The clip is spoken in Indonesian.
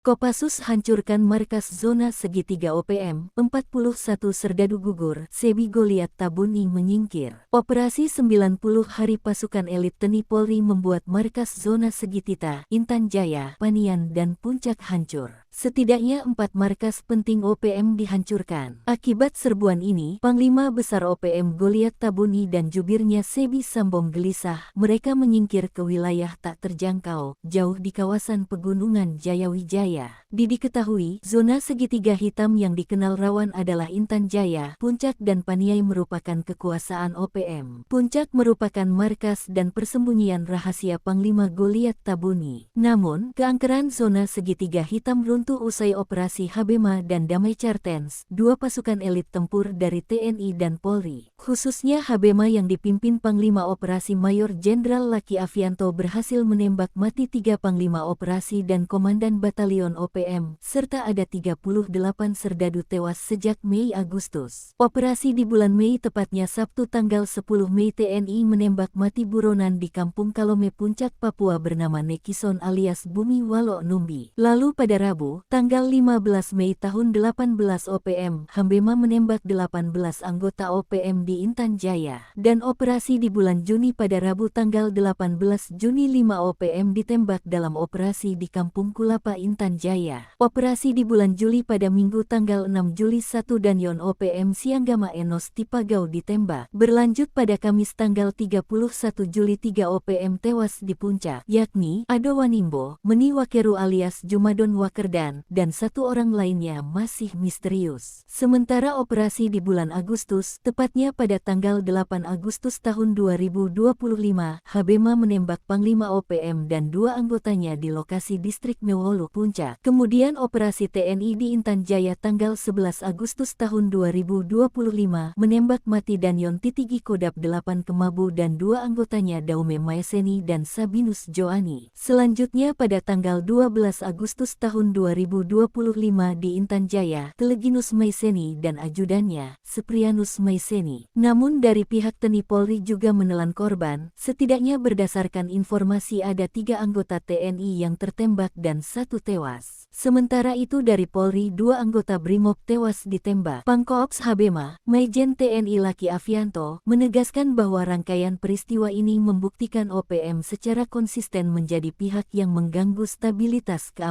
Kopassus hancurkan markas zona segitiga OPM, 41 serdadu gugur, Sebi Goliat Tabuni menyingkir. Operasi 90 hari pasukan elit TNI Polri membuat markas zona segitiga, Intan Jaya, Panian dan Puncak hancur. Setidaknya 4 markas penting OPM dihancurkan. Akibat serbuan ini, Panglima Besar OPM Goliat Tabuni dan jubirnya Sebi Sambong gelisah. Mereka menyingkir ke wilayah tak terjangkau, jauh di kawasan pegunungan Jayawijaya. Diketahui, zona segitiga hitam yang dikenal rawan adalah Intan Jaya, Puncak dan Paniai merupakan kekuasaan OPM. Puncak merupakan markas dan persembunyian rahasia Panglima Goliat Tabuni. Namun, keangkeran zona segitiga hitam runtuh usai operasi Habema dan Damai Cartens, dua pasukan elit tempur dari TNI dan Polri. Khususnya Habema yang dipimpin Panglima Operasi Mayor Jenderal Laki Afianto berhasil menembak mati 3 Panglima Operasi dan Komandan Batalion OPM, serta ada 38 serdadu tewas sejak Mei-Agustus. Operasi di bulan Mei tepatnya Sabtu tanggal 10 Mei TNI menembak mati buronan di Kampung Kalome Puncak Papua bernama Nekison alias Bumi Walo Numbi. Lalu pada Rabu, tanggal 15 Mei tahun 18 OPM, Habema menembak 18 anggota OPM di Intan Jaya. Dan operasi di bulan Juni pada Rabu tanggal 18 Juni 5 OPM ditembak dalam operasi di Kampung Kulapa Intan Jaya. Operasi di bulan Juli pada Minggu tanggal 6 Juli 1 dan Yon OPM Sianggama Enos Tipagau ditembak. Berlanjut pada Kamis tanggal 31 Juli 3 OPM tewas di Puncak, yakni Ado Wanimbo, Meni Wakeru alias Jumadon Wakerdan, dan 1 orang lainnya masih misterius. Sementara operasi di bulan Agustus, tepatnya pada tanggal 8 Agustus tahun 2025, Habema menembak Panglima OPM dan 2 anggotanya di lokasi distrik Mewolo Puncak. Kemudian operasi TNI di Intan Jaya tanggal 11 Agustus tahun 2025 menembak mati Danyon Titigi Kodap 8 Kemabu dan 2 anggotanya Daume Maeseni dan Sabinus Joani. Selanjutnya pada tanggal 12 Agustus tahun 2025 di Intan Jaya, Teleginus Maeseni dan ajudannya, Seprianus Maeseni. Namun dari pihak TNI Polri juga menelan korban, setidaknya berdasarkan informasi ada 3 anggota TNI yang tertembak dan 1 tewas. Sementara itu dari Polri 2 anggota Brimob tewas ditembak. Pangkoops Habema, Maijen TNI Laki Afianto, menegaskan bahwa rangkaian peristiwa ini membuktikan OPM secara konsisten menjadi pihak yang mengganggu stabilitas keamanan